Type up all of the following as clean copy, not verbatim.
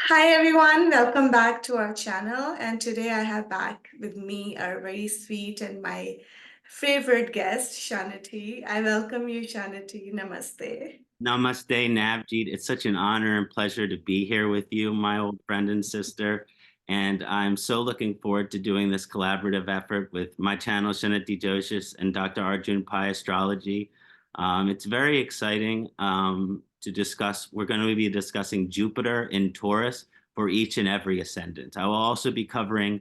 Hi everyone, welcome back to our channel. And today I have back with me a very sweet and my favorite guest, Kṣaṇāti. I welcome you, Kṣaṇāti. Namaste. Namaste, Navjeet. It's such an honor and pleasure to be here with you, my old friend and sister. And I'm so looking forward to doing this collaborative effort with my channel, Kṣaṇāti Joshis, and Dr. Arjun Pai Astrology. It's very exciting to discuss. We're going to be discussing Jupiter in Taurus for each and every ascendant. I will also be covering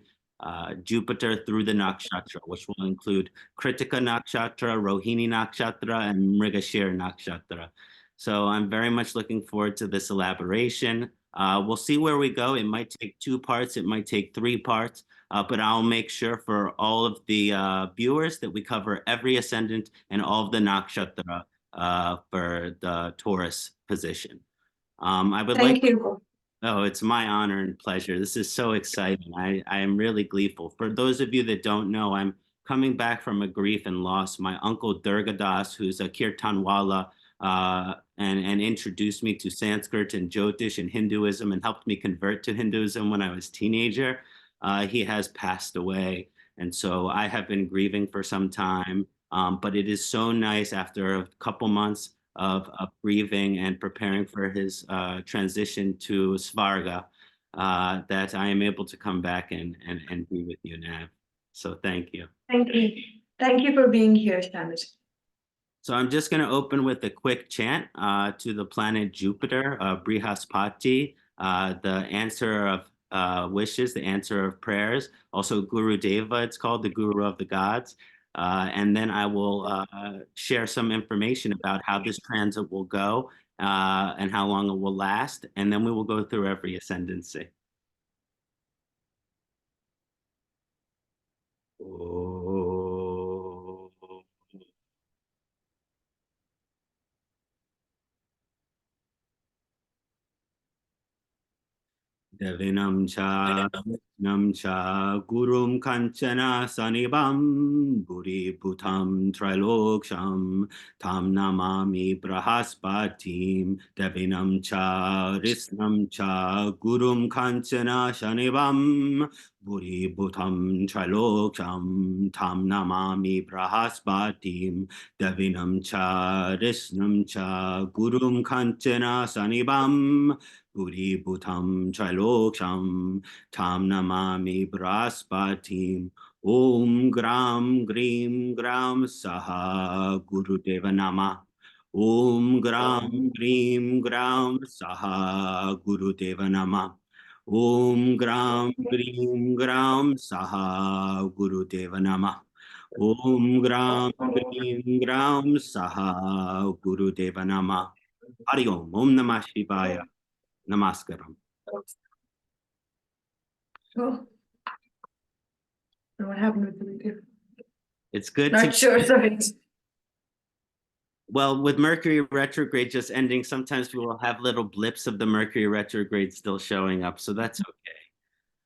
Jupiter through the Nakshatra, which will include Kritika Nakshatra, Rohini Nakshatra, and Mrigashira Nakshatra. So I'm very much looking forward to this elaboration. We'll see where we go. It might take 2 parts, it might take 3 parts, but I'll make sure for all of the viewers that we cover every ascendant and all of the nakshatra for the Taurus position. I would like. Thank you. Oh, it's my honor and pleasure. This is so exciting. I am really gleeful. For those of you that don't know, I'm coming back from a grief and loss. My uncle Durgadas, who's a Kirtanwala, and introduced me to Sanskrit and Jyotish and Hinduism and helped me convert to Hinduism when I was a teenager. He has passed away. And so I have been grieving for some time. But it is so nice after a couple months of grieving and preparing for his transition to Svarga that I am able to come back and be with you, Nav. So thank you. Thank you. Thank you for being here, Kṣaṇāti. So I'm just going to open with a quick chant to the planet Jupiter, Brihaspati, the answer of wishes, the answer of prayers, also Guru Deva, it's called the Guru of the Gods. And then I will share some information about how this transit will go and how long it will last. And then we will go through every ascendancy. Devinam cha gurum kanchana sanibam buri bhutam triloksham tam namami brahaspatim devinam cha risnam cha gurum kanchana sanibam buri bhutam triloksham tam namami brahaspatim devinam cha risnam cha gurum kanchana sanibam Buri Bhutam Triloksham Tam Namami Brahaspatim Om Gram Grim Gram Saha Gurudeva Nama Om Gram Grim Gram Saha Gurudeva Nama Om Gram Grim Gram Saha Gurudeva Nama Om Gram Grim Gram Saha Gurudeva Nama Hari Om Namah Shivaya Namaskaram. Oh. What happened with the video? It's good Not sure, sorry. Well, with Mercury retrograde just ending, sometimes we will have little blips of the Mercury retrograde still showing up, so that's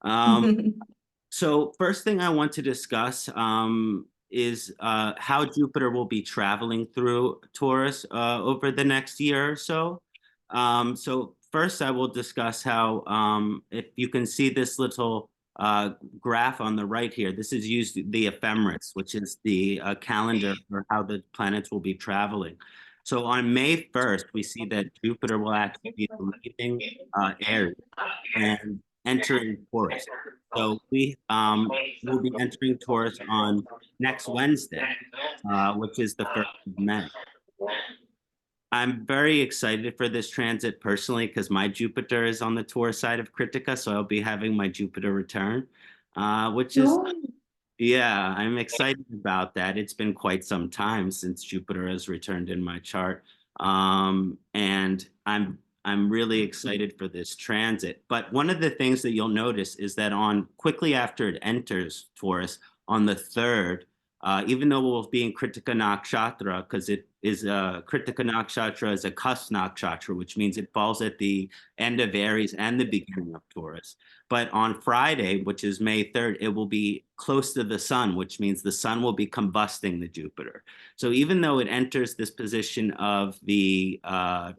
okay. So first thing I want to discuss is how Jupiter will be traveling through Taurus over the next year or so. So first I will discuss how, if you can see this little graph on the right here, this is used the ephemeris, which is the calendar for how the planets will be traveling. So on May 1st, we see that Jupiter will actually be leaving Aries and entering Taurus. So we will be entering Taurus on next Wednesday, which is the 1st of May. I'm very excited for this transit personally because my Jupiter is on the Taurus side of Kritika, so I'll be having my Jupiter return, which is, yeah, I'm excited about that. It's been quite some time since Jupiter has returned in my chart, and I'm really excited for this transit. But one of the things that you'll notice is that on quickly after it enters Taurus on the 3rd, even though we'll be in Kritika Nakshatra, because it is Kritika Nakshatra is a Kṣaṇāti Nakshatra, which means it falls at the end of Aries and the beginning of Taurus. But on Friday, which is May 3rd, it will be close to the sun, which means the sun will be combusting the Jupiter. So even though it enters this position of the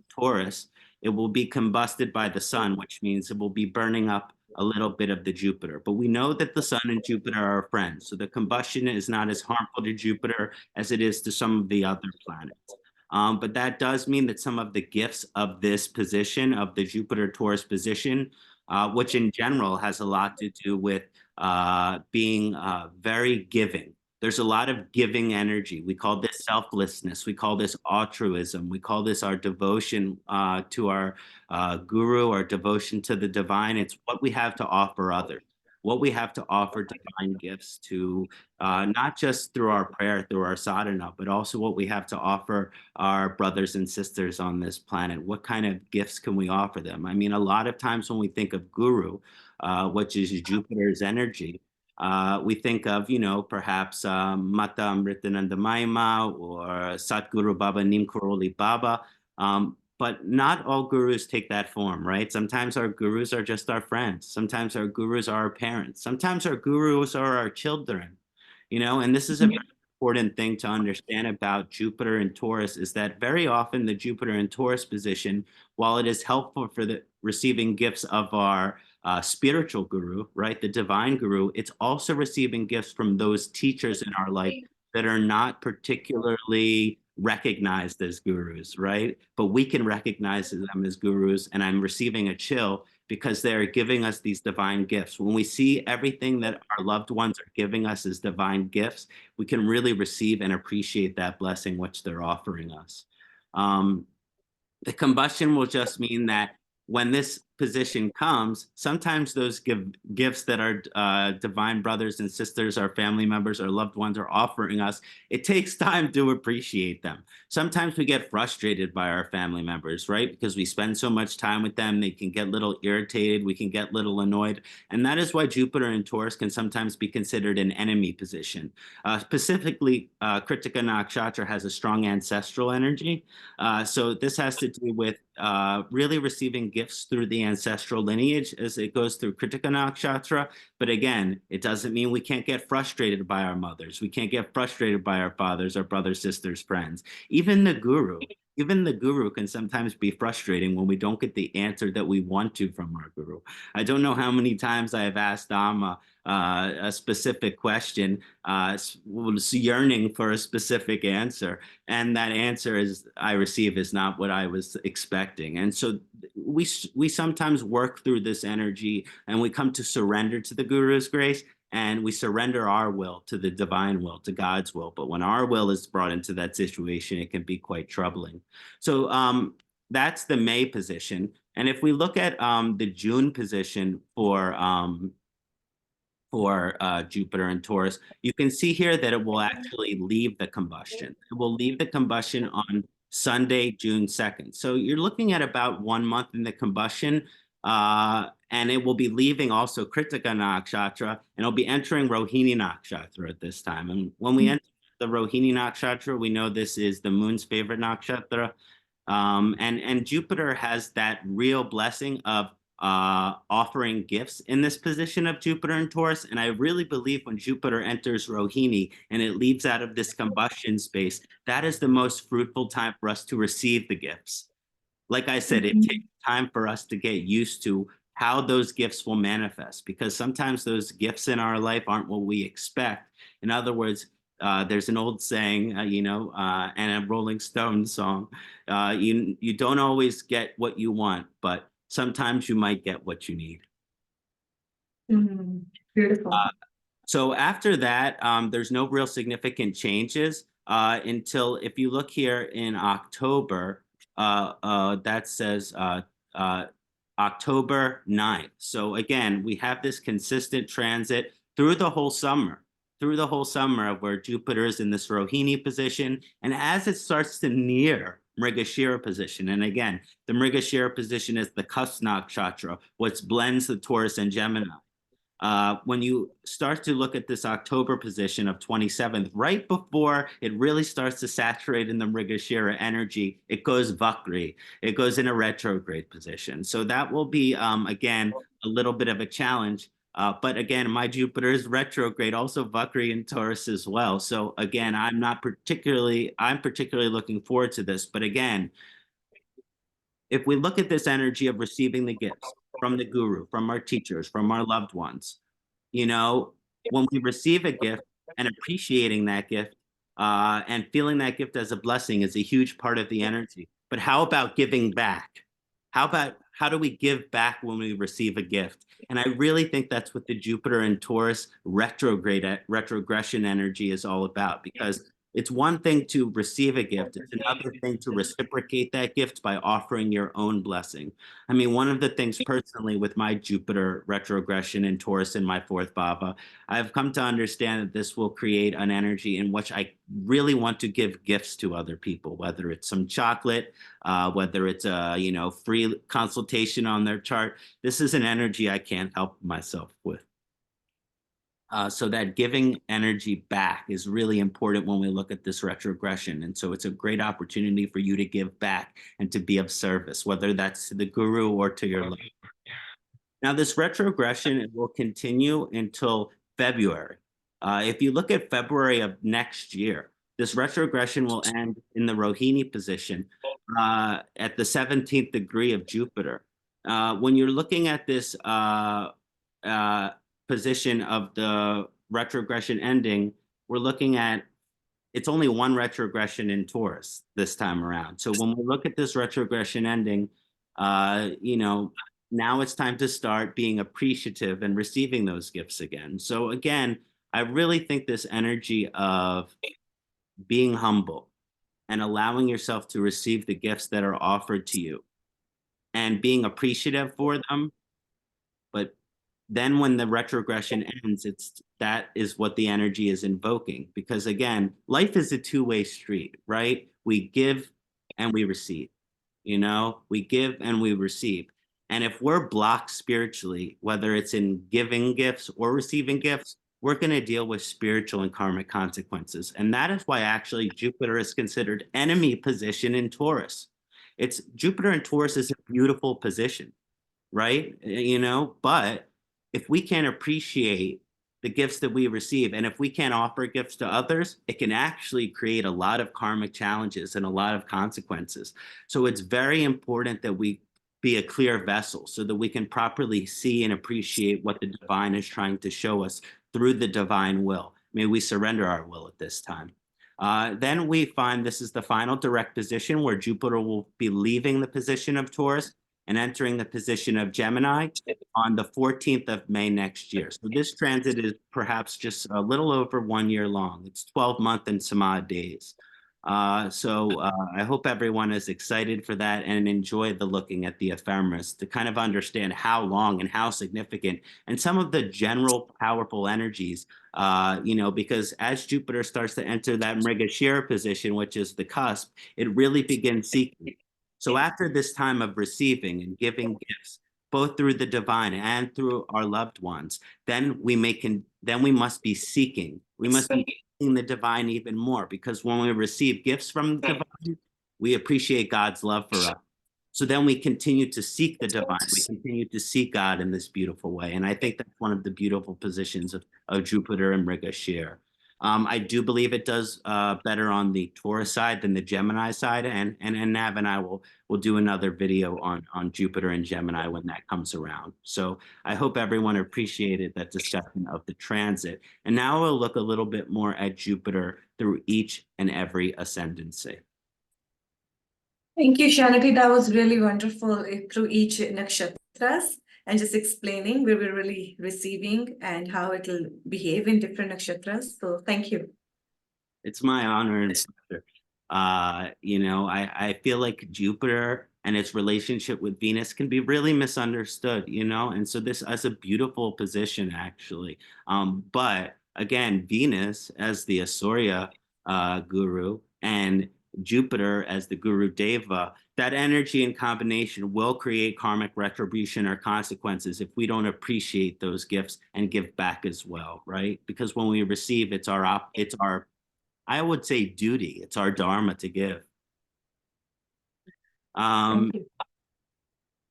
Taurus, it will be combusted by the sun, which means it will be burning up a little bit of the Jupiter. But we know that the sun and Jupiter are friends. So the combustion is not as harmful to Jupiter as it is to some of the other planets. But that does mean that some of the gifts of this position, of the Jupiter-Taurus position, which in general has a lot to do with being very giving. There's a lot of giving energy. We call this selflessness. We call this altruism. We call this our devotion to our guru, our devotion to the divine. It's what we have to offer others, what we have to offer divine gifts to, not just through our prayer, through our sadhana, but also what we have to offer our brothers and sisters on this planet. What kind of gifts can we offer them? I mean, a lot of times when we think of guru, which is Jupiter's energy, we think of, perhaps Mata Amritananda Maima or Satguru Baba Neem Karoli Baba. But not all gurus take that form, right? Sometimes our gurus are just our friends. Sometimes our gurus are our parents. Sometimes our gurus are our children, and this is a very important thing to understand about Jupiter and Taurus is that very often the Jupiter and Taurus position, while it is helpful for the receiving gifts of our spiritual guru, right, the divine guru, it's also receiving gifts from those teachers in our life that are not particularly recognized as gurus, right? But we can recognize them as gurus, and I'm receiving a chill because they're giving us these divine gifts. When we see everything that our loved ones are giving us as divine gifts, we can really receive and appreciate that blessing which they're offering us. The combustion will just mean that when this position comes, sometimes those gifts that our divine brothers and sisters, our family members, our loved ones are offering us, it takes time to appreciate them. Sometimes we get frustrated by our family members, right? Because we spend so much time with them, they can get a little irritated, we can get a little annoyed. And that is why Jupiter and Taurus can sometimes be considered an enemy position. Specifically, Kritika Nakshatra has a strong ancestral energy. So this has to do with really receiving gifts through the ancestral lineage as it goes through Kritika Nakshatra. But again, it doesn't mean we can't get frustrated by our mothers. We can't get frustrated by our fathers, our brothers, sisters, friends. Even the guru can sometimes be frustrating when we don't get the answer that we want to from our guru. I don't know how many times I have asked Amma a specific question, was yearning for a specific answer, and that answer I receive is not what I was expecting. And so we sometimes work through this energy, and we come to surrender to the guru's grace, and we surrender our will to the divine will, to God's will. But when our will is brought into that situation, it can be quite troubling. So that's the May position. And if we look at the June position for Jupiter and Taurus, you can see here that it will actually leave the combustion. It will leave the combustion on Sunday, June 2nd. So you're looking at about 1 month in the combustion, and it will be leaving also Kritika Nakshatra, and it'll be entering Rohini Nakshatra at this time. And when we enter the Rohini Nakshatra, we know this is the moon's favorite nakshatra. And Jupiter has that real blessing of offering gifts in this position of Jupiter and Taurus. And I really believe when Jupiter enters Rohini and it leaves out of this combustion space, that is the most fruitful time for us to receive the gifts. Like I said, it takes time for us to get used to how those gifts will manifest, because sometimes those gifts in our life aren't what we expect. In other words, there's an old saying, and a Rolling Stones song, you don't always get what you want, but sometimes you might get what you need. Beautiful. So after that, there's no real significant changes until, if you look here in October, that says October 9th. So again, we have this consistent transit through the whole summer of where Jupiter is in this Rohini position. And as it starts to near Mrigashira position, and again, the Mrigashira position is the Kṣaṇāti Nakshatra, which blends the Taurus and Gemini. When you start to look at this October position of 27th, right before it really starts to saturate in the Mrigashira energy, it goes Vakri. It goes in a retrograde position. So that will be, again, a little bit of a challenge. But again, my Jupiter is retrograde, also Vakri in Taurus as well. So again, I'm particularly looking forward to this. But again, if we look at this energy of receiving the gifts from the guru, from our teachers, from our loved ones, you know, when we receive a gift and appreciating that gift and feeling that gift as a blessing is a huge part of the energy. But how about giving back? How do we give back when we receive a gift? And I really think that's what the Jupiter and Taurus retrogression energy is all about, because it's one thing to receive a gift. It's another thing to reciprocate that gift by offering your own blessing. I mean, one of the things personally with my Jupiter retrogression in Taurus in my fourth bhava, I've come to understand that this will create an energy in which I really want to give gifts to other people, whether it's some chocolate, whether it's a free consultation on their chart. This is an energy I can't help myself with. So that giving energy back is really important when we look at this retrogression. And so it's a great opportunity for you to give back and to be of service, whether that's to the guru or to your life. Now, this retrogression will continue until February. If you look at February of next year, this retrogression will end in the Rohini position at the 17th degree of Jupiter. When you're looking at this position of the retrogression ending, we're looking at it's only one retrogression in Taurus this time around. So when we look at this retrogression ending, now it's time to start being appreciative and receiving those gifts again. So again, I really think this energy of being humble and allowing yourself to receive the gifts that are offered to you and being appreciative for them, but then when the retrogression ends, that is what the energy is invoking. Because again, life is a two-way street, right? We give and we receive. We give and we receive. And if we're blocked spiritually, whether it's in giving gifts or receiving gifts, we're going to deal with spiritual and karmic consequences. And that is why actually Jupiter is considered enemy position in Taurus. It's Jupiter in Taurus is a beautiful position, right? But if we can't appreciate the gifts that we receive, and if we can't offer gifts to others, it can actually create a lot of karmic challenges and a lot of consequences. So it's very important that we be a clear vessel so that we can properly see and appreciate what the divine is trying to show us through the divine will. May we surrender our will at this time. Then we find this is the final direct position where Jupiter will be leaving the position of Taurus and entering the position of Gemini on the 14th of May next year. So this transit is perhaps just a little over 1 year long. It's 12 months and some odd days. So I hope everyone is excited for that and enjoy the looking at the ephemeris to kind of understand how long and how significant and some of the general powerful energies, because as Jupiter starts to enter that Mrigashira position, which is the cusp, it really begins seeking. So after this time of receiving and giving gifts, both through the divine and through our loved ones, then we must be seeking. We must be seeking the divine even more, because when we receive gifts from the divine, we appreciate God's love for us. So then we continue to seek the divine. We continue to seek God in this beautiful way. And I think that's one of the beautiful positions of Jupiter and Mrigashira. I do believe it does better on the Taurus side than the Gemini side, and Nav and I will do another video on Jupiter and Gemini when that comes around. So I hope everyone appreciated that discussion of the transit. And now we'll look a little bit more at Jupiter through each and every ascendancy. Thank you, Kṣaṇāti. That was really wonderful through each nakshatras and just explaining where we're really receiving and how it'll behave in different nakshatras. So thank you. It's my honor and pleasure. I feel like Jupiter and its relationship with Venus can be really misunderstood, and so this is a beautiful position, actually. But again, Venus as the Asurya guru and Jupiter as the Guru Deva, that energy in combination will create karmic retribution or consequences if we don't appreciate those gifts and give back as well, right? Because when we receive, it's our I would say duty. It's our dharma to give.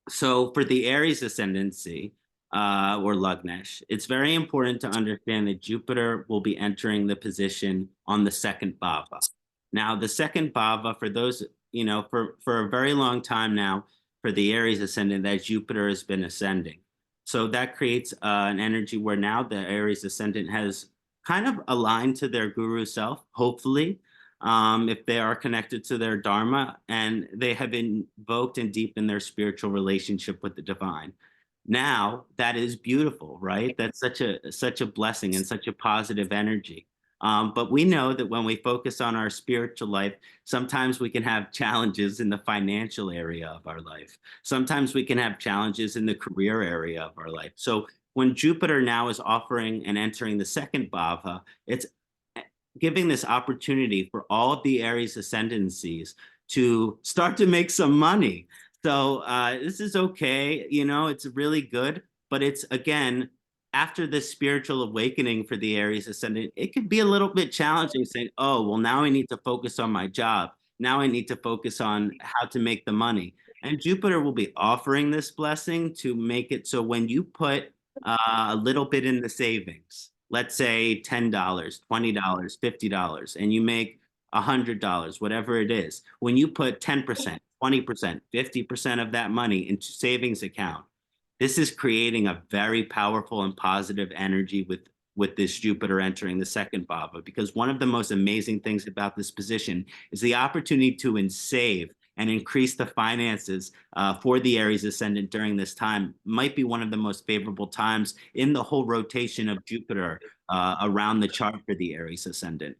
So for the Aries ascendancy or Lagnesh, it's very important to understand that Jupiter will be entering the position on the second bhava. Now, the second bhava, for those, for a very long time now, for the Aries ascendant that Jupiter has been ascending. So that creates an energy where now the Aries ascendant has kind of aligned to their guru self, hopefully, if they are connected to their dharma and they have invoked and deepened their spiritual relationship with the divine. Now that is beautiful, right? That's such a blessing and such a positive energy. But we know that when we focus on our spiritual life, sometimes we can have challenges in the financial area of our life. Sometimes we can have challenges in the career area of our life. So when Jupiter now is offering and entering the second bhava, it's giving this opportunity for all of the Aries ascendancies to start to make some money. So this is okay, it's really good, but it's again, after this spiritual awakening for the Aries ascendant, it could be a little bit challenging saying, oh, well, now I need to focus on my job. Now I need to focus on how to make the money. And Jupiter will be offering this blessing to make it so when you put a little bit in the savings, let's say $10, $20, $50, and you make $100, whatever it is, when you put 10%, 20%, 50% of that money into savings account, this is creating a very powerful and positive energy with this Jupiter entering the second bhava, because one of the most amazing things about this position is the opportunity to save and increase the finances for the Aries ascendant during this time might be one of the most favorable times in the whole rotation of Jupiter around the chart for the Aries ascendant.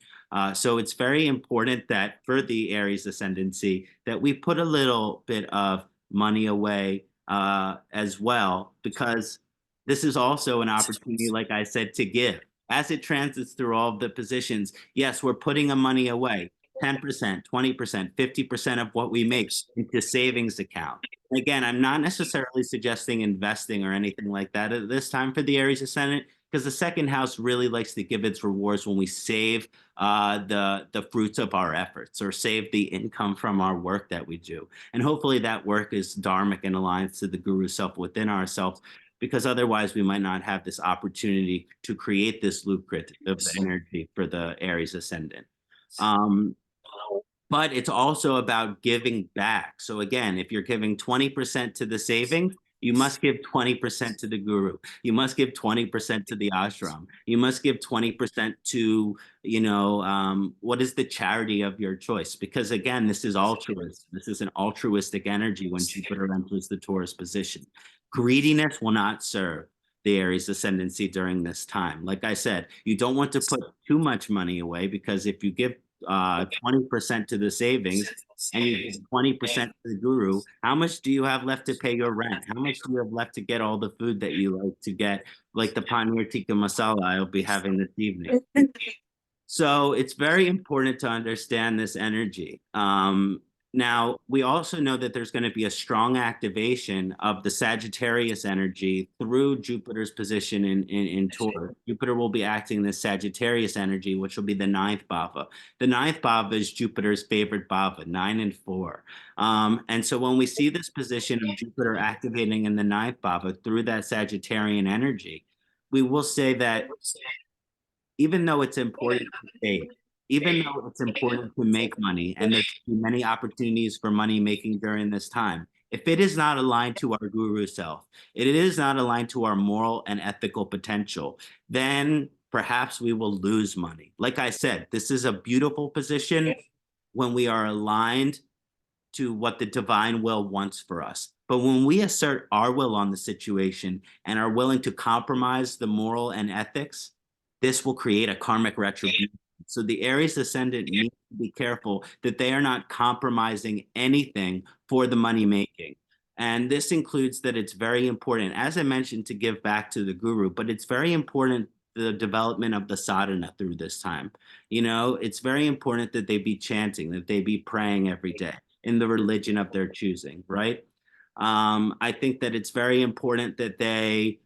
So it's very important that for the Aries ascendancy that we put a little bit of money away as well, because this is also an opportunity, like I said, to give. As it transits through all of the positions, yes, we're putting a money away, 10%, 20%, 50% of what we make into savings account. Again, I'm not necessarily suggesting investing or anything like that at this time for the Aries ascendant, because the second house really likes to give its rewards when we save the fruits of our efforts or save the income from our work that we do. And hopefully that work is dharmic and aligns to the guru self within ourselves, because otherwise we might not have this opportunity to create this lucrative energy for the Aries ascendant. Um, but it's also about giving back. So again, if you're giving 20% to the savings, you must give 20% to the guru. You must give 20% to the ashram. You must give 20% to, what is the charity of your choice? Because again, this is altruist. This is an altruistic energy when Jupiter enters the Taurus position. Greediness will not serve the Aries ascendancy during this time. Like I said, you don't want to put too much money away, because if you give 20% to the savings and you give 20% to the guru, how much do you have left to pay your rent? How much do you have left to get all the food that you like to get, like the paneer tikka masala I'll be having this evening? So it's very important to understand this energy. Now, we also know that there's going to be a strong activation of the Sagittarius energy through Jupiter's position in Taurus. Jupiter will be acting this Sagittarius energy, which will be the ninth bhava. The ninth bhava is Jupiter's favorite bhava, 9 and 4. And so when we see this position of Jupiter activating in the ninth bhava through that Sagittarian energy, we will say that even though it's important to save, even though it's important to make money, and there's many opportunities for money making during this time, if it is not aligned to our guru self, it is not aligned to our moral and ethical potential, then perhaps we will lose money. Like I said, this is a beautiful position when we are aligned to what the divine will wants for us. But when we assert our will on the situation and are willing to compromise the moral and ethics, this will create a karmic retribution. So the Aries ascendant needs to be careful that they are not compromising anything for the money making. And this includes that it's very important, as I mentioned, to give back to the guru, but it's very important the development of the sadhana through this time. It's very important that they be chanting, that they be praying every day in the religion of their choosing, right? I think that it's very important that they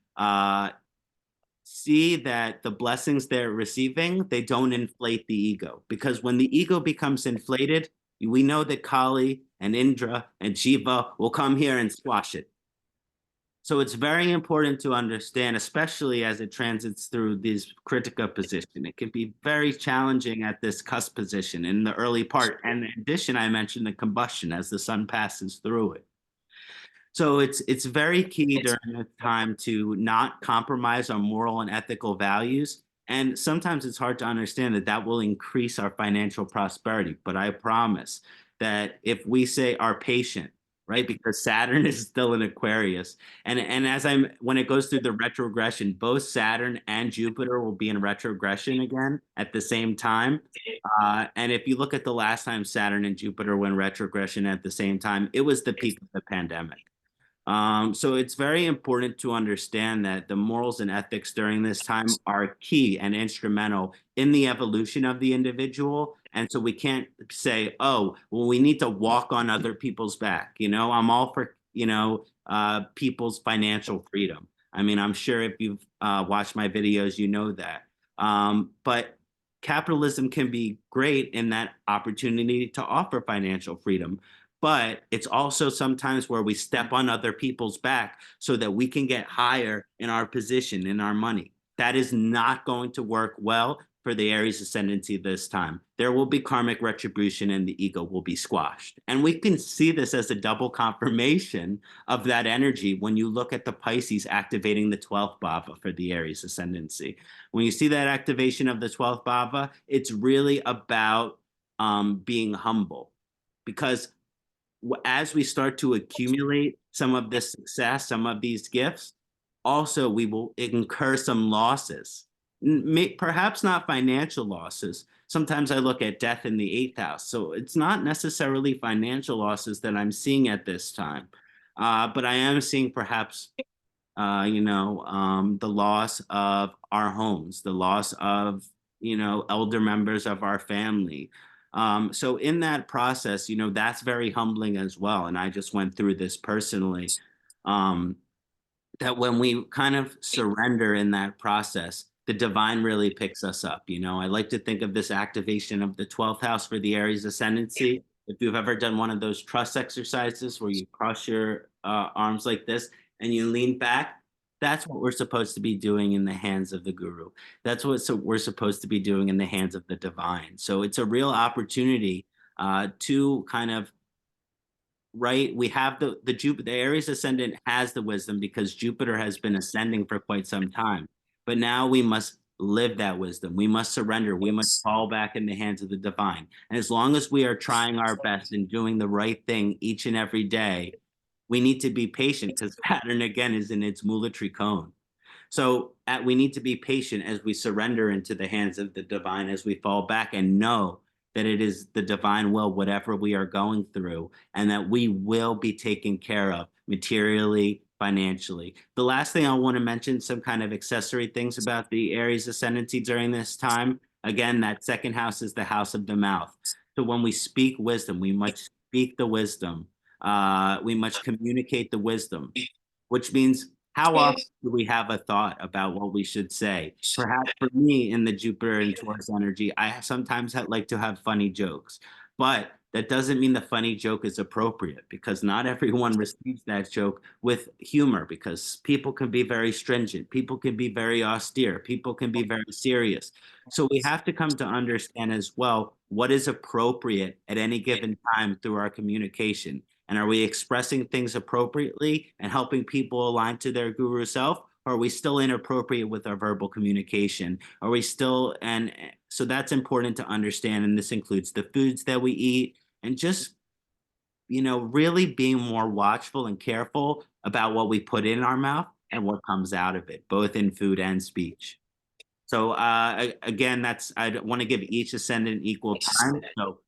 see that the blessings they're receiving, they don't inflate the ego. Because when the ego becomes inflated, we know that Kali and Indra and Shiva will come here and squash it. So it's very important to understand, especially as it transits through this Kritika position. It can be very challenging at this cusp position in the early part. And in addition, I mentioned the combustion as the sun passes through it. So it's very key during this time to not compromise our moral and ethical values. And sometimes it's hard to understand that that will increase our financial prosperity. But I promise that if we say are patient, right? Because Saturn is still in Aquarius. And as I'm when it goes through the retrogression, both Saturn and Jupiter will be in retrogression again at the same time. And if you look at the last time Saturn and Jupiter went retrogression at the same time, it was the peak of the pandemic. So it's very important to understand that the morals and ethics during this time are key and instrumental in the evolution of the individual. And so we can't say, oh, well, we need to walk on other people's back. I'm all for, people's financial freedom. I mean, I'm sure if you've watched my videos, you know that. But capitalism can be great in that opportunity to offer financial freedom, but it's also sometimes where we step on other people's back so that we can get higher in our position, in our money. That is not going to work well for the Aries ascendancy this time. There will be karmic retribution and the ego will be squashed. And we can see this as a double confirmation of that energy when you look at the Pisces activating the 12th bhava for the Aries ascendancy. When you see that activation of the 12th bhava, it's really about being humble, because as we start to accumulate some of this success, some of these gifts, also we will incur some losses. Perhaps not financial losses. Sometimes I look at death in the eighth house. So it's not necessarily financial losses that I'm seeing at this time. But I am seeing perhaps the loss of our homes, the loss of, elder members of our family. So in that process, that's very humbling as well. And I just went through this personally. Um, that when we kind of surrender in that process, the divine really picks us up. I like to think of this activation of the 12th house for the Aries ascendancy. If you've ever done one of those trust exercises where you cross your arms like this and you lean back, that's what we're supposed to be doing in the hands of the guru. That's what we're supposed to be doing in the hands of the divine. So it's a real opportunity to kind of, right, we have the Jupiter, the Aries ascendant has the wisdom because Jupiter has been ascending for quite some time. But now we must live that wisdom. We must surrender. We must fall back in the hands of the divine. And as long as we are trying our best and doing the right thing each and every day, we need to be patient because Saturn again is in its Mula Trikona. So we need to be patient as we surrender into the hands of the divine, as we fall back and know that it is the divine will, whatever we are going through, and that we will be taken care of materially, financially. The last thing I want to mention, some kind of accessory things about the Aries ascendancy during this time. Again, that second house is the house of the mouth. So when we speak wisdom, we must speak the wisdom. We must communicate the wisdom, which means how often do we have a thought about what we should say? Perhaps for me in the Jupiter and Taurus energy, I sometimes like to have funny jokes, but that doesn't mean the funny joke is appropriate because not everyone receives that joke with humor because people can be very stringent, people can be very austere, people can be very serious. So we have to come to understand as well what is appropriate at any given time through our communication. And are we expressing things appropriately and helping people align to their guru self? Or are we still inappropriate with our verbal communication? Are we still, and so that's important to understand. And this includes the foods that we eat and just, really being more watchful and careful about what we put in our mouth and what comes out of it, both in food and speech. So again, I want to give each ascendant equal time. So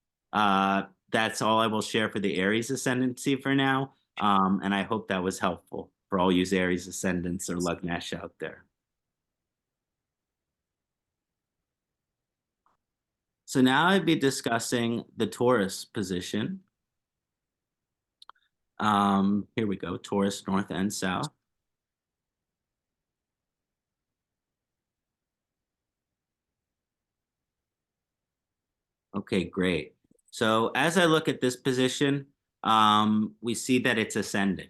that's all I will share for the Aries ascendancy for now. And I hope that was helpful for all you Aries ascendants or Lugnesh out there. So now I'd be discussing the Taurus position. Here we go, Taurus, north and south. Okay, great. So as I look at this position, we see that it's ascending.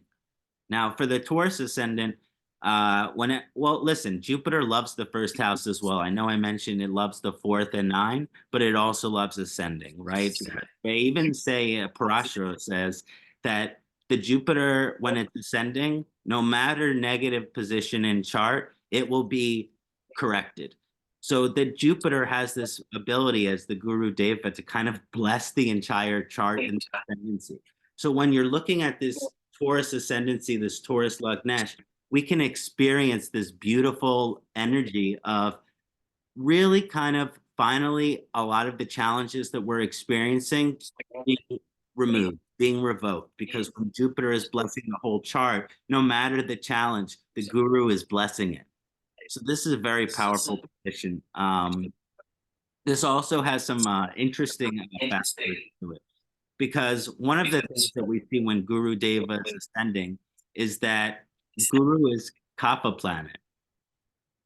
Now, for the Taurus ascendant, listen, Jupiter loves the first house as well. I know I mentioned it loves the fourth and nine, but it also loves ascending, right? They even say, Parashara says that the Jupiter, when it's ascending, no matter negative position in chart, it will be corrected. So the Jupiter has this ability as the Guru Deva to kind of bless the entire chart and ascendancy. So when you're looking at this Taurus ascendancy, this Taurus Lagnesh, we can experience this beautiful energy of really kind of finally a lot of the challenges that we're experiencing being removed, being revoked, because when Jupiter is blessing the whole chart, no matter the challenge, the guru is blessing it. So this is a very powerful position. This also has some interesting factors to it, because one of the things that we see when Guru Deva is ascending is that Guru is Kapha planet.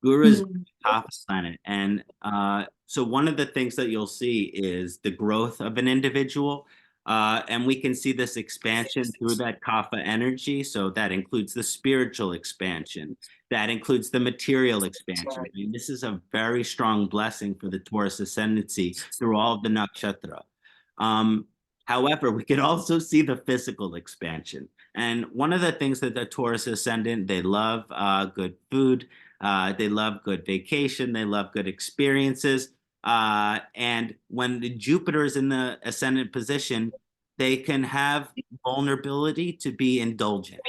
Guru is Mm. half planet. And so one of the things that you'll see is the growth of an individual. And we can see this expansion through that kapha energy. So that includes the spiritual expansion. That includes the material expansion. I mean, this is a very strong blessing for the Taurus ascendancy through all of the nakshatra. Um, However, we could also see the physical expansion. And one of the things that the Taurus ascendant, they love good food, they love good vacation. They love good experiences. And when the Jupiter is in the ascendant position, they can have vulnerability to be indulgent.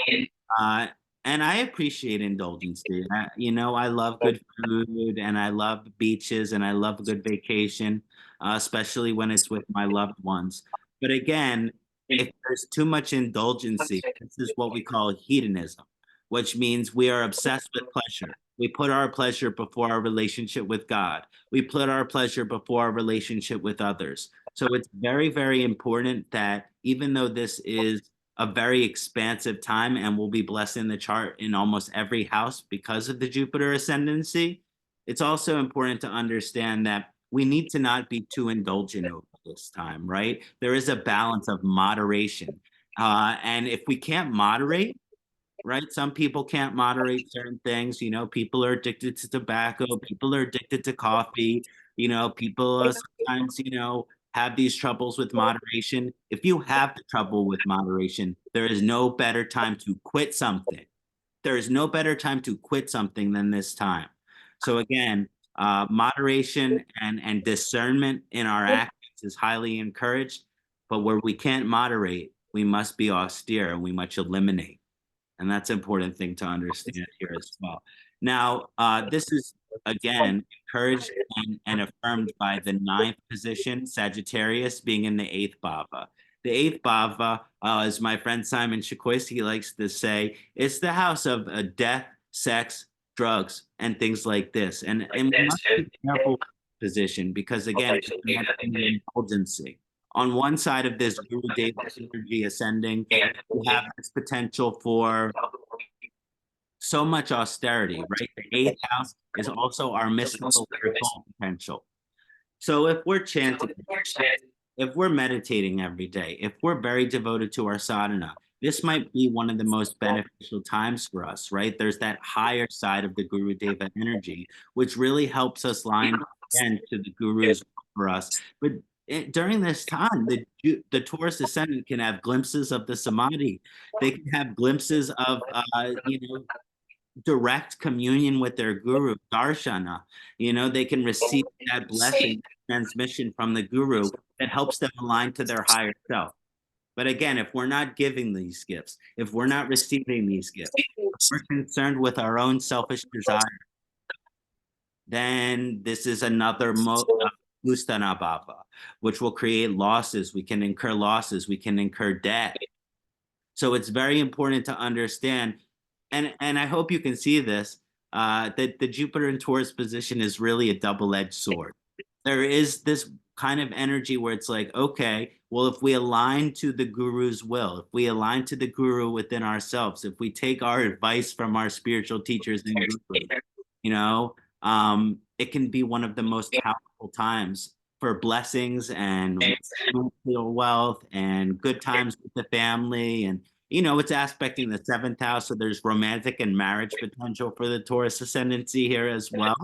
Uh, and I appreciate indulgence. I love good food and I love beaches and I love a good vacation, especially when it's with my loved ones. But again, if there's too much indulgency, this is what we call hedonism, which means we are obsessed with pleasure. We put our pleasure before our relationship with God. We put our pleasure before our relationship with others. So it's very, very important that even though this is a very expansive time and will be blessing the chart in almost every house because of the Jupiter ascendancy, it's also important to understand that we need to not be too indulgent over this time, right? There is a balance of moderation. And if we can't moderate, right? Some people can't moderate certain things. People are addicted to tobacco, people are addicted to coffee, people sometimes, have these troubles with moderation. If you have the trouble with moderation, there is no better time to quit something. There is no better time to quit something than this time. So again, moderation and discernment in our actions is highly encouraged, but where we can't moderate, we must be austere and we must eliminate. And that's an important thing to understand here as well. Now, this is again encouraged and affirmed by the ninth position, Sagittarius being in the eighth bhava. The eighth bhava, as my friend Simon Shakoisky likes to say, it's the house of death, sex, drugs, and things like this. And we must be careful with this position because again, it's an indulgency. On one side of this Guru Deva energy ascending, we have this potential for so much austerity, right? The eighth house is also our mystical potential. So if we're chanting, if we're meditating every day, if we're very devoted to our sadhana, this might be one of the most beneficial times for us, right? There's that higher side of the Guru Deva energy, which really helps us line again to the Guru's for us. But during this time, the Taurus ascendant can have glimpses of the Samadhi. They can have glimpses of, direct communion with their guru, darshana. They can receive that blessing, transmission from the guru that helps them align to their higher self. But again, if we're not giving these gifts, if we're not receiving these gifts, if we're concerned with our own selfish desire, then this is another Gustana Baba, which will create losses. We can incur losses. We can incur debt. So it's very important to understand, and I hope you can see this, that the Jupiter in Taurus position is really a double-edged sword. There is this kind of energy where it's like, okay, well, if we align to the guru's will, if we align to the guru within ourselves, if we take our advice from our spiritual teachers and gurus, it can be one of the most powerful times for blessings and material wealth and good times with the family. And, it's aspecting the seventh house. So there's romantic and marriage potential for the Taurus ascendancy here as well.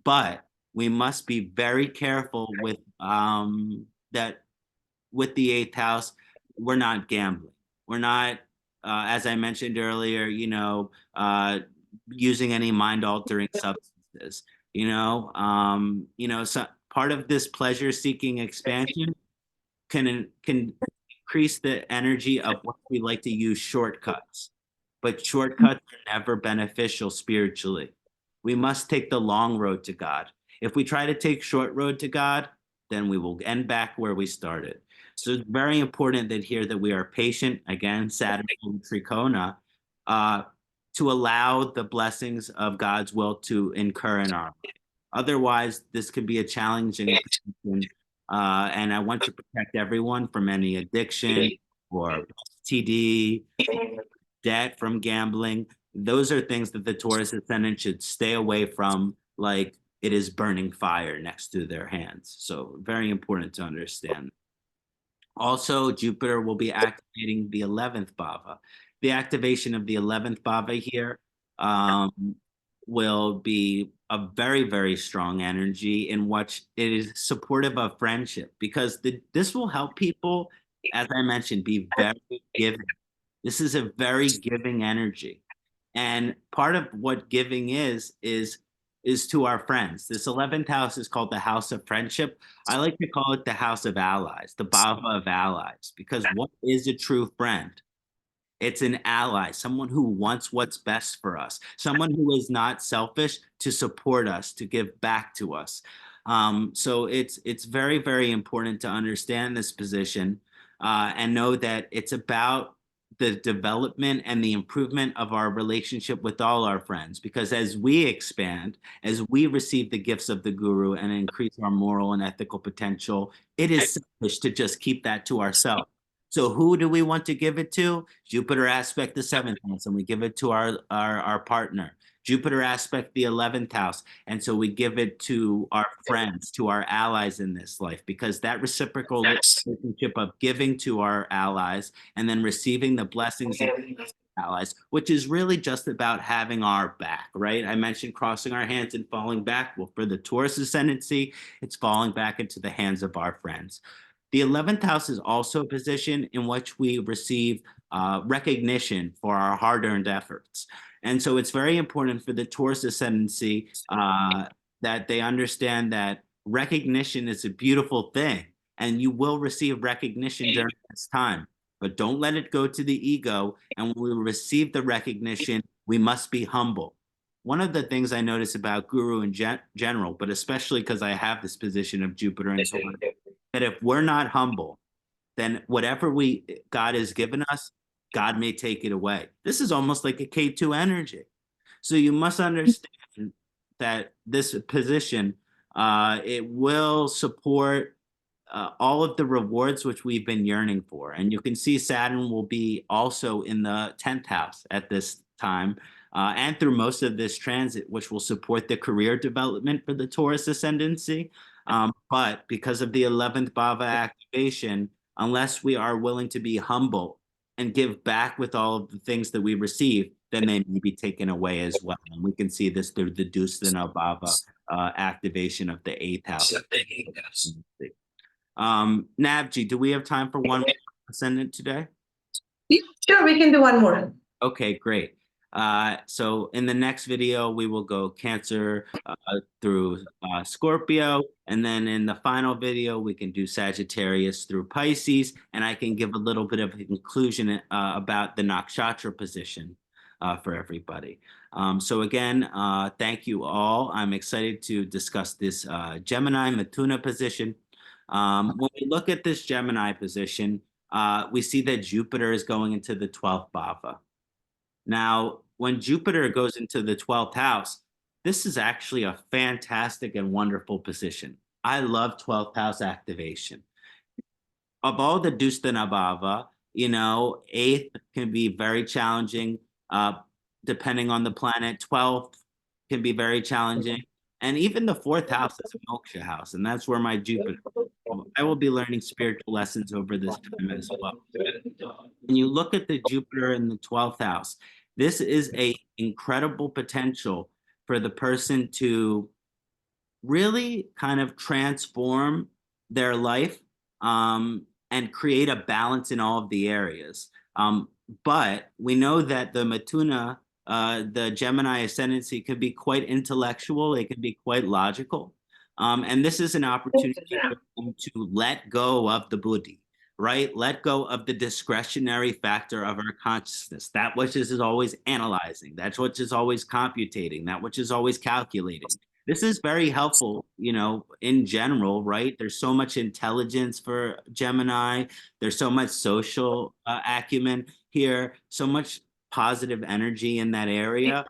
But we must be very careful with that with the eighth house. We're not gambling. We're not, as I mentioned earlier, using any mind-altering substances. So part of this pleasure-seeking expansion can increase the energy of what we like to use shortcuts. But shortcuts are never beneficial spiritually. We must take the long road to God. If we try to take short road to God, then we will end back where we started. So it's very important that here that we are patient, again, Saturn Trikona, uh, to allow the blessings of God's will to incur in our life. Otherwise, this could be a challenging position, and I want to protect everyone from any addiction or TD, debt from gambling. Those are things that the Taurus ascendant should stay away from, like it is burning fire next to their hands. So very important to understand. Also, Jupiter will be activating the 11th bhava. The activation of the 11th bhava here will be a very, very strong energy in which it is supportive of friendship, because this will help people, as I mentioned, be very giving. This is a very giving energy. And part of what giving is to our friends. This 11th house is called the house of friendship. I like to call it the house of allies, the bhava of allies, because what is a true friend? It's an ally, someone who wants what's best for us, someone who is not selfish to support us, to give back to us. So it's very, very important to understand this position, and know that it's about the development and the improvement of our relationship with all our friends. Because as we expand, as we receive the gifts of the guru and increase our moral and ethical potential, it is selfish to just keep that to ourselves. So who do we want to give it to? Jupiter aspect the 7th house, and we give it to our partner. Jupiter aspect the 11th house, and so we give it to our friends, to our allies in this life, because that reciprocal relationship of giving to our allies and then receiving the blessings of allies, which is really just about having our back, right? I mentioned crossing our hands and falling back. Well, for the Taurus ascendancy, it's falling back into the hands of our friends. The 11th house is also a position in which we receive recognition for our hard-earned efforts. And so it's very important for the Taurus ascendancy that they understand that recognition is a beautiful thing, and you will receive recognition during this time. But don't let it go to the ego. And when we receive the recognition, we must be humble. One of the things I notice about Guru in general, but especially because I have this position of Jupiter and Taurus, that if we're not humble, then whatever God has given us, God may take it away. This is almost like a K2 energy. So you must understand that this position, it will support all of the rewards which we've been yearning for. And you can see Saturn will be also in the 10th house at this time, and through most of this transit, which will support the career development for the Taurus ascendancy. But because of the 11th bhava activation, unless we are willing to be humble and give back with all of the things that we receive, then they may be taken away as well. And we can see this through the Dusthana bhava activation of the 8th house. Navjeet, do we have time for one ascendant today? Sure, we can do one more. Okay, great. So in the next video, we will go Cancer through Scorpio. And then in the final video, we can do Sagittarius through Pisces. And I can give a little bit of a conclusion about the Nakshatra position for everybody. So again, thank you all. I'm excited to discuss this Gemini Mithuna position. When we look at this Gemini position, we see that Jupiter is going into the 12th bhava. Now, when Jupiter goes into the 12th house, this is actually a fantastic and wonderful position. I love 12th house activation. Of all the Dusthana bhava, 8th can be very challenging, depending on the planet. 12th can be very challenging. And even the 4th house is a moksha house, and that's where my Jupiter. I will be learning spiritual lessons over this time as well. When you look at the Jupiter in the 12th house, this is a incredible potential for the person to really kind of transform their life and create a balance in all of the areas. But we know that the Matuna, the Gemini ascendancy, could be quite intellectual. It could be quite logical. And this is an opportunity for them to let go of the buddhi, right? Let go of the discretionary factor of our consciousness, that which is always analyzing, that which is always computating, that which is always calculating. This is very helpful, in general, right? There's so much intelligence for Gemini. There's so much social acumen here, so much positive energy in that area.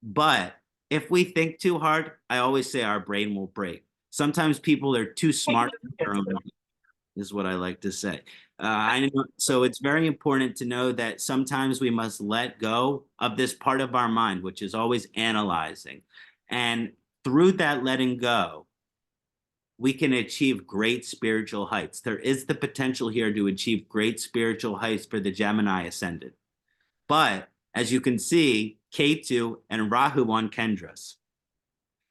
But if we think too hard, I always say our brain will break. Sometimes people are too smart for their own, is what I like to say. I know, so it's very important to know that sometimes we must let go of this part of our mind, which is always analyzing. And through that letting go, we can achieve great spiritual heights. There is the potential here to achieve great spiritual heights for the Gemini ascendant. But as you can see, Ketu and Rahu on Kendras.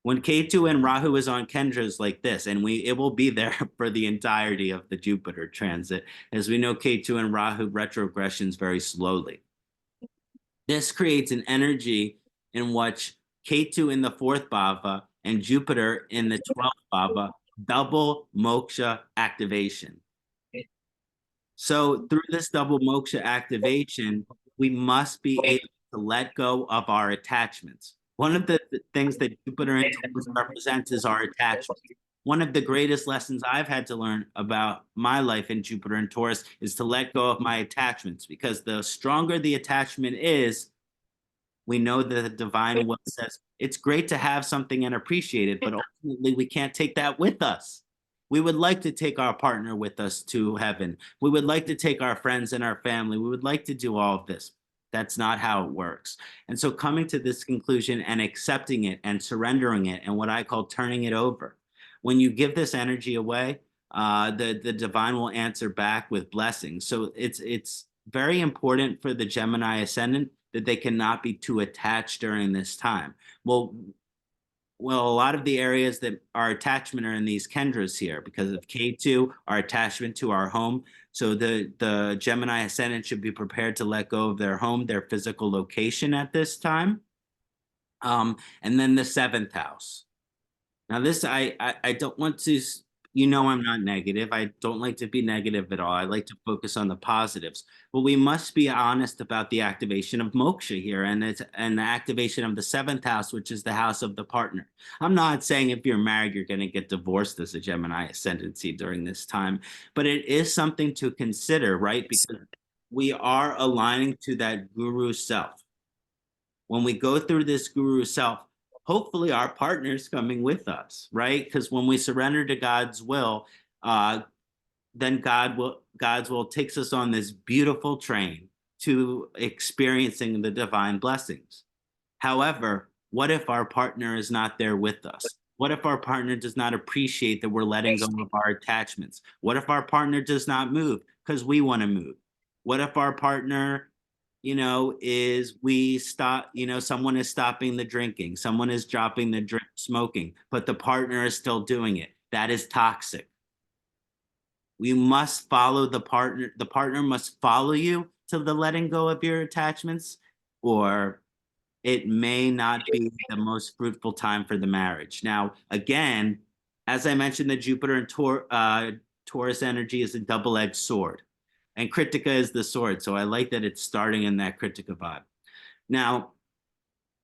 When Ketu and Rahu is on Kendras like this, and it will be there for the entirety of the Jupiter transit, as we know, Ketu and Rahu retrogressions very slowly. This creates an energy in which Ketu in the fourth bhava and Jupiter in the 12th bhava double moksha activation. So through this double moksha activation, we must be able to let go of our attachments. One of the things that Jupiter and Taurus represents is our attachments. One of the greatest lessons I've had to learn about my life in Jupiter and Taurus is to let go of my attachments, because the stronger the attachment is, we know that the divine will says it's great to have something and appreciate it, but ultimately we can't take that with us. We would like to take our partner with us to heaven. We would like to take our friends and our family. We would like to do all of this. That's not how it works. And so coming to this conclusion and accepting it and surrendering it, and what I call turning it over. When you give this energy away, the divine will answer back with blessings. So it's very important for the Gemini ascendant that they cannot be too attached during this time. Well, a lot of the areas that our attachment are in these Kendras here because of K2, our attachment to our home. So the Gemini ascendant should be prepared to let go of their home, their physical location at this time. And then the seventh house. Now, this I don't want to, I'm not negative. I don't like to be negative at all. I like to focus on the positives. But we must be honest about the activation of moksha here, and the activation of the seventh house, which is the house of the partner. I'm not saying if you're married, you're going to get divorced as a Gemini ascendancy during this time, but it is something to consider, right? Because we are aligning to that guru self. When we go through this guru self, hopefully our partner's coming with us, right? Because when we surrender to God's will, then God's will takes us on this beautiful train to experiencing the divine blessings. However, what if our partner is not there with us? What if our partner does not appreciate that we're letting go of our attachments? What if our partner does not move because we want to move? What if our partner, is we stop, someone is stopping the drinking, someone is dropping the smoking, but the partner is still doing it? That is toxic. We must follow the partner. The partner must follow you to the letting go of your attachments, or it may not be the most fruitful time for the marriage. Now, again, as I mentioned, the Jupiter and Taurus energy is a double-edged sword, and Kritika is the sword. So I like that it's starting in that Kritika vibe. Now,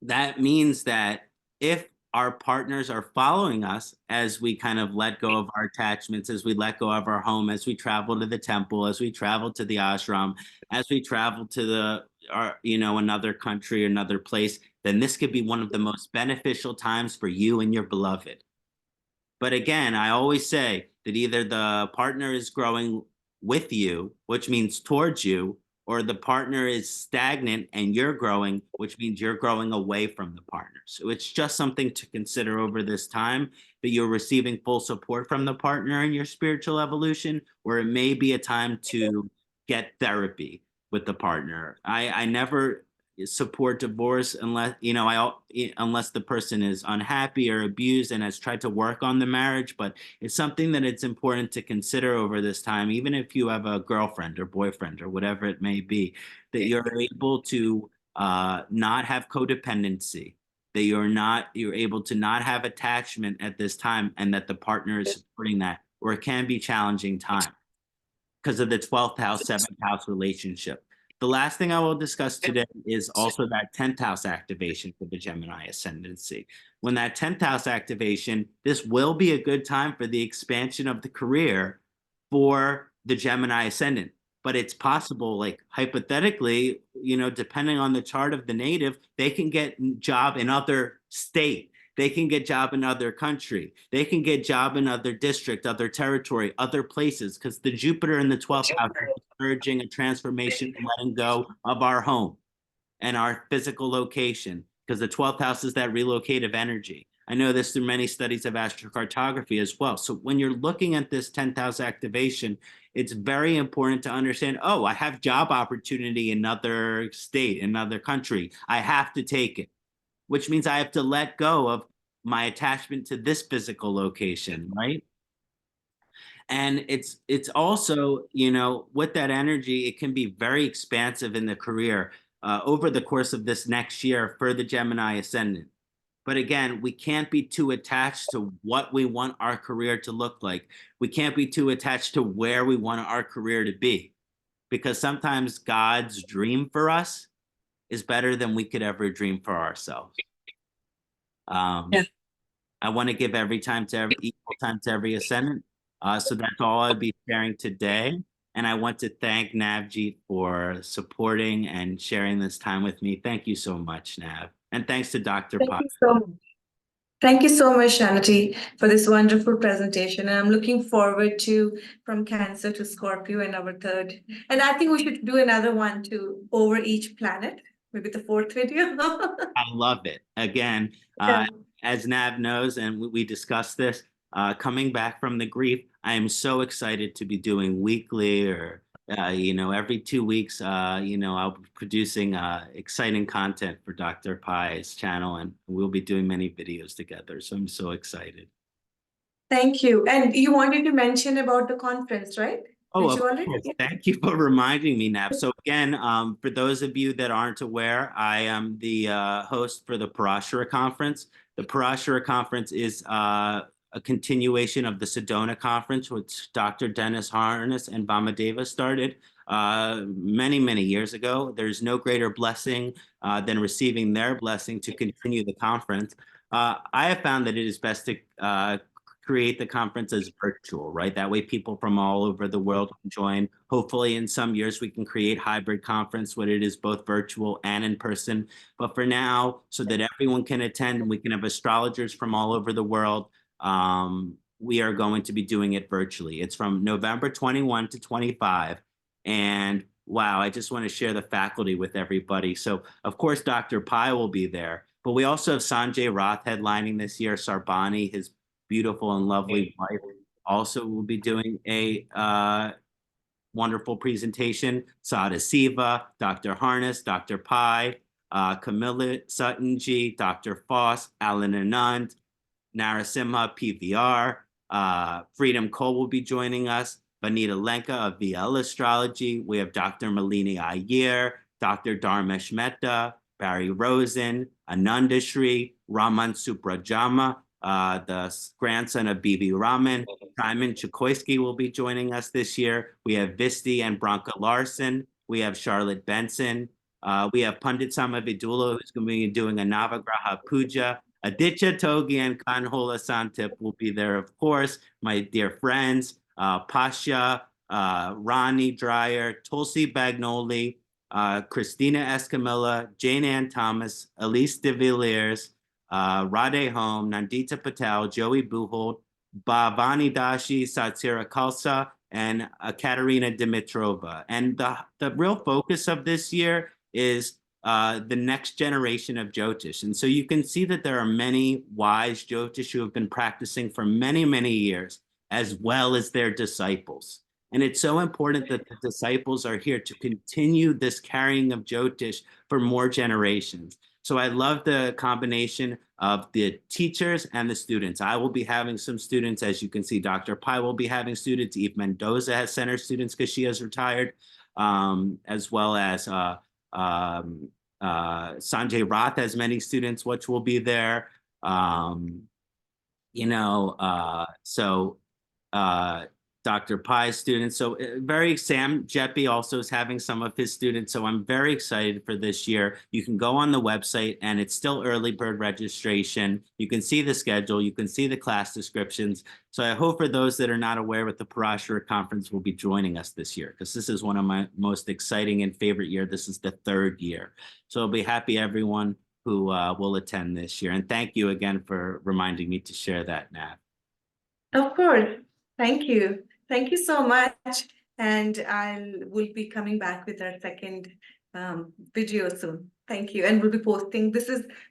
that means that if our partners are following us as we kind of let go of our attachments, as we let go of our home, as we travel to the temple, as we travel to the ashram, as we travel to another country, another place, then this could be one of the most beneficial times for you and your beloved. But again, I always say that either the partner is growing with you, which means towards you, or the partner is stagnant and you're growing, which means you're growing away from the partner. So it's just something to consider over this time, that you're receiving full support from the partner in your spiritual evolution, or it may be a time to get therapy with the partner. I never support divorce unless, unless the person is unhappy or abused and has tried to work on the marriage. But it's something that it's important to consider over this time, even if you have a girlfriend or boyfriend or whatever it may be, that you're able to not have codependency, that you're able to not have attachment at this time, and that the partner is supporting that, or it can be challenging time because of the 12th house, 7th house relationship. The last thing I will discuss today is also that 10th house activation for the Gemini ascendancy. When that 10th house activation, this will be a good time for the expansion of the career for the Gemini ascendant. But it's possible, like hypothetically, depending on the chart of the native, they can get job in other state. They can get job in other country. They can get job in other district, other territory, other places, because the Jupiter in the 12th house is encouraging a transformation and letting go of our home and our physical location, because the 12th house is that relocative energy. I know this through many studies of astrocartography as well. So when you're looking at this 10th house activation, it's very important to understand, oh, I have job opportunity in another state, another country. I have to take it, which means I have to let go of my attachment to this physical location, right? And it's also, with that energy, it can be very expansive in the career over the course of this next year for the Gemini ascendant. But again, we can't be too attached to what we want our career to look like. We can't be too attached to where we want our career to be, because sometimes God's dream for us is better than we could ever dream for ourselves. Yeah. I want to give equal time to every ascendant. So that's all I'll be sharing today. And I want to thank Navjeet for supporting and sharing this time with me. Thank you so much, Nav. And thanks to Dr. Thank Pai. you so much. Thank you so much, Kṣaṇāti, for this wonderful presentation. And I'm looking forward to from Cancer to Scorpio and our third. And I think we should do another one too over each planet, maybe the fourth video. I love it. Again, Yeah. as Nav knows, and we discussed this, coming back from the grief, I am so excited to be doing weekly or every 2 weeks. I'll be producing exciting content for Dr. Pai's channel, and we'll be doing many videos together. So I'm so excited. Thank you. And you wanted to mention about the conference, right? Oh, Did of you already? course. Thank you for reminding me, Nav. So again, for those of you that aren't aware, I am the host for the Parashara Conference. The Parashara Conference is a continuation of the Sedona Conference, which Dr. Dennis Harness and Vamadeva started many, many years ago. There's no greater blessing than receiving their blessing to continue the conference. I have found that it is best to create the conference as virtual, right? That way people from all over the world can join. Hopefully in some years we can create hybrid conference where it is both virtual and in person. But for now, so that everyone can attend and we can have astrologers from all over the world, we are going to be doing it virtually. It's from November 21 to 25. And wow, I just want to share the faculty with everybody. So of course, Dr. Pai will be there, but we also have Sanjay Rath headlining this year, Sarbani, his beautiful and lovely wife, also will be doing a wonderful presentation. Sada Siva, Dr. Harness, Dr. Pai, Camilla Suttonji, Dr. Foss, Alan Anand, Narasimha, PVR, Freedom Cole will be joining us, Vanita Lenka of VL Astrology. We have Dr. Malini Iyer, Dr. Dharmesh Mehta, Barry Rosen, Ananda Shri, Raman Suprajama, the grandson of B.B. Raman. Simon Chikoisky will be joining us this year. We have Visti and Branka Larson. We have Charlotte Benson. We have Pandit Samavidula, who's going to be doing a Navagraha Puja. Aditya Togi and Kanhola Santip will be there, of course. My dear friends, Pasha, Ronnie Dreyer, Tulsi Bagnoli, Christina Escamilla, Jane Ann Thomas, Elise de Villiers, Radhe Home, Nandita Patel, Joey Buhold, Bhavani Dashi, Satsira Khalsa, and Katerina Dimitrova. And the real focus of this year is the next generation of Jyotish. And so you can see that there are many wise Jyotish who have been practicing for many, many years, as well as their disciples. And it's so important that the disciples are here to continue this carrying of Jyotish for more generations. So I love the combination of the teachers and the students. I will be having some students, as you can see, Dr. Pai will be having students. Eve Mendoza has sent her students because she has retired, as well as Sanjay Rath has many students, which will be there. Dr. Pai's students. So Sam Jeppy also is having some of his students. So I'm very excited for this year. You can go on the website and it's still early bird registration. You can see the schedule. You can see the class descriptions. So I hope for those that are not aware what the Parashara Conference will be joining us this year, because this is one of my most exciting and favorite year. This is the 3rd year. So I'll be happy everyone who will attend this year. And thank you again for reminding me to share that, Nav. Of course. Thank you. Thank you so much. And we'll be coming back with our second video soon. Thank you. And we'll be posting.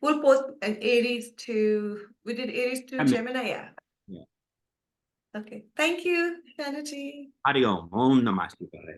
We'll post an Aries to, we did Aries to Gemini, yeah. Yeah. Okay. Thank you, Kṣaṇāti. Hariom. Om Namah Shivaya.